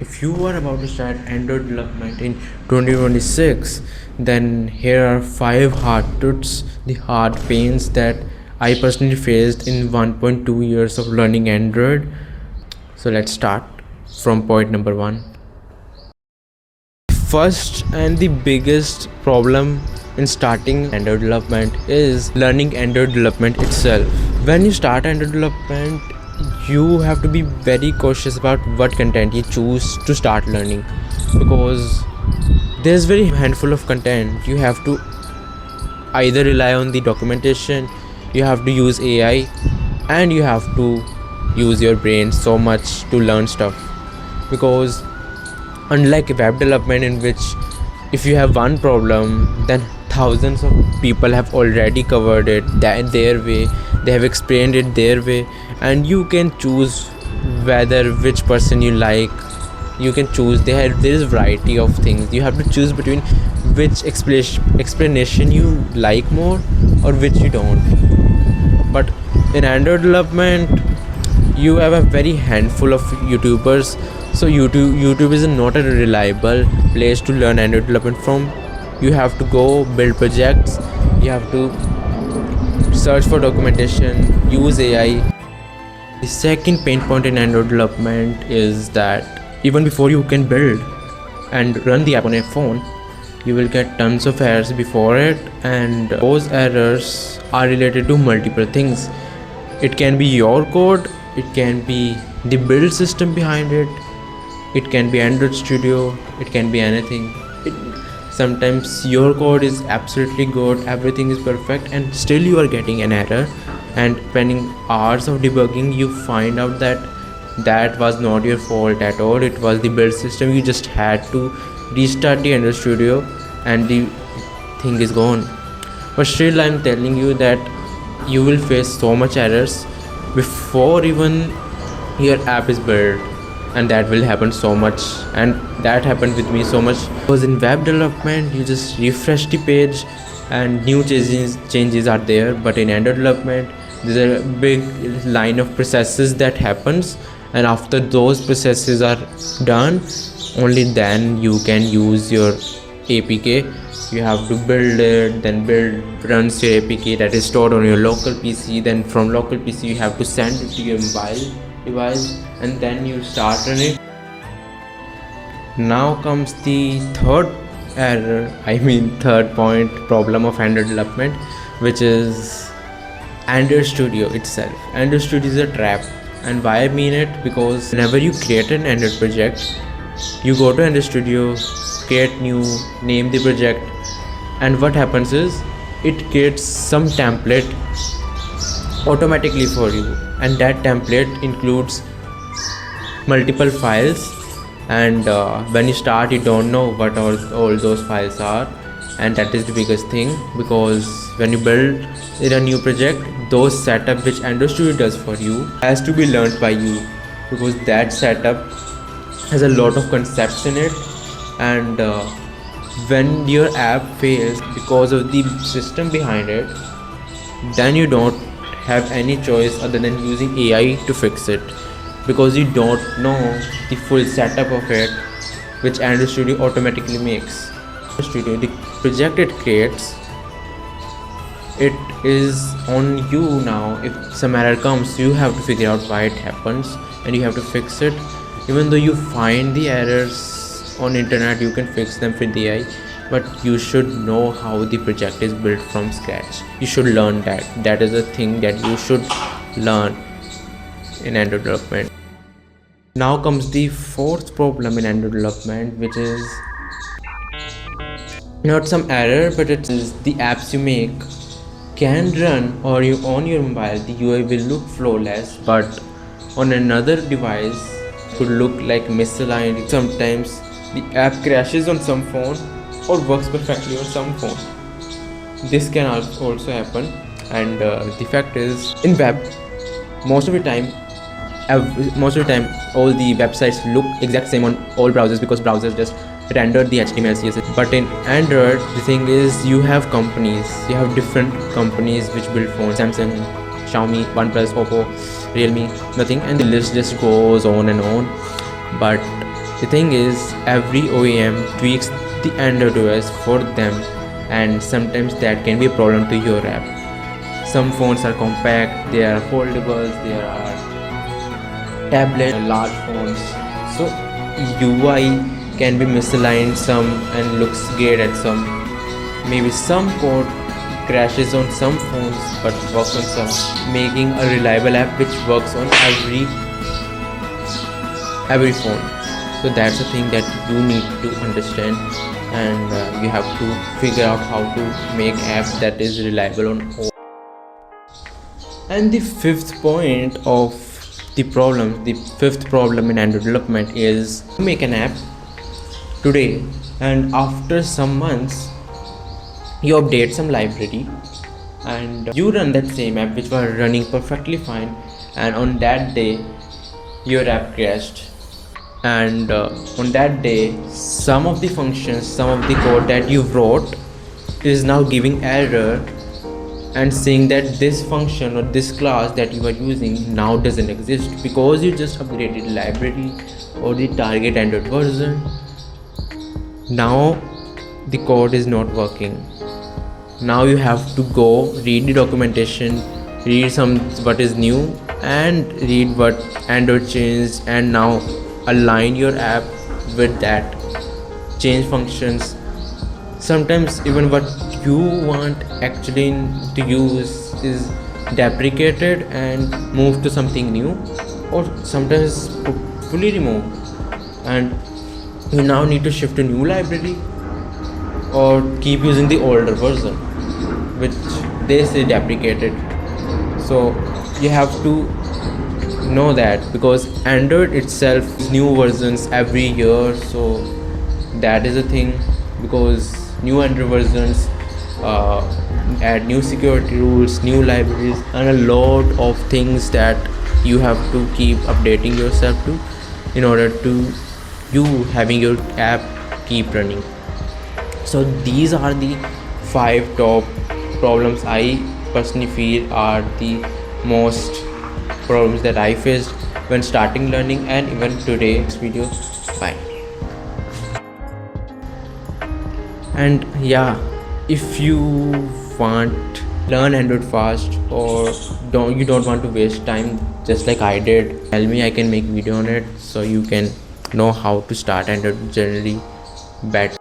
If you are about to start Android development in 2026, then here are 5 hard truths, the hard pains that I personally faced in 1.2 years of learning Android. So let's start from point number 1. First and the biggest problem in starting Android development is learning Android development itself. When you start Android development, you have to be very cautious about what content you choose to start learning, because there's very handful of content. You have to either rely on the documentation, you have to use AI, and you have to use your brain so much to learn stuff. Because unlike web development, in which if you have one problem, then thousands of people have already covered it their way, they have explained it their way, and you can choose whether which person you like. You can choose, there is variety of things. You have to choose between which explanation you like more or which you don't. But in Android development, you have a very handful of YouTubers, so YouTube is not a reliable place to learn Android development from. You have to go build projects, you have to search for documentation, use AI. The second pain point in Android development is that even before you can build and run the app on a phone, you will get tons of errors before it, and those errors are related to multiple things. It can be your code, it can be the build system behind it, it can be Android Studio, it can be anything. Sometimes your code is absolutely good, everything is perfect, and still you are getting an error, and spending hours of debugging, you find out that that was not your fault at all. It was the build system. You just had to restart the Android Studio and the thing is gone. But still, I'm telling you that you will face so much errors before even your app is built, and that will happen so much, and that happened with me so much. Because in web development, you just refresh the page and new changes are there, but in Android development, there's a big line of processes that happens, and after those processes are done, only then you can use your APK. You have to build it, then runs your APK that is stored on your local PC. Then from local PC you have to send it to your mobile device, and then you start running. Now comes the third point problem of Android development, which is Android Studio itself. Android Studio is a trap. And why I mean it? Because whenever you create an Android project, you go to Android Studio, create new, name the project, and what happens is it creates some template automatically for you, and that template includes multiple files, and when you start you don't know what all those files are, and that is the biggest thing. Because when you build in a new project, those setup which Android Studio does for you has to be learned by you, because that setup has a lot of concepts in it, and when your app fails because of the system behind it, then you don't have any choice other than using AI to fix it, because you don't know the full setup of it, which Android Studio automatically makes. Studio, the project it creates, it is on you now. If some error comes, you have to figure out why it happens, and you have to fix it. Even though you find the errors on internet, you can fix them with AI, but you should know how the project is built from scratch. You should learn that is a thing that you should learn in Android development. Now comes the fourth problem in Android development, which is not some error, but it is the apps you make can run or you on your mobile, the UI will look flawless, but on another device could look like misaligned. Sometimes the app crashes on some phone or works perfectly on some phone. This can also happen, and the fact is, in web, most of the time all the websites look exact same on all browsers, because browsers just render the HTML, CSS. But in Android, the thing is, you have different companies which build phones: Samsung, Xiaomi, OnePlus, Oppo, Realme, nothing, and the list just goes on and on. But The thing is, every OEM tweaks the Android OS for them, and sometimes that can be a problem to your app. Some phones are compact, there are foldables, there are tablet, large phones. So UI can be misaligned some and looks great at some. Maybe some code crashes on some phones but works on some, making a reliable app which works on every phone. So that's the thing that you need to understand, and you have to figure out how to make app that is reliable on all. And the fifth point of the fifth problem in Android development is you make an app today, and after some months you update some library and you run that same app which was running perfectly fine, and on that day your app crashed, and on that day some of the functions, some of the code that you wrote is now giving error and saying that this function or this class that you are using now doesn't exist because you just upgraded the library or the target Android version. Now the code is not working. Now you have to go read the documentation, read what is new, and read what Android changed, and now align your app with that, change functions. Sometimes even what you want actually to use is deprecated and moved to something new, or sometimes fully removed, and you now need to shift to new library or keep using the older version which they say deprecated. So you have to know that, because Android itself is new versions every year, so that is a thing, because new Android versions add new security rules, new libraries, and a lot of things that you have to keep updating yourself to in order to you having your app keep running. So these are the 5 top problems I personally feel are the most problems that I faced when starting learning, and even today's video. Bye. And yeah, if you want learn Android fast, or you don't want to waste time just like I did, tell me, I can make video on it so you can know how to start Android generally better.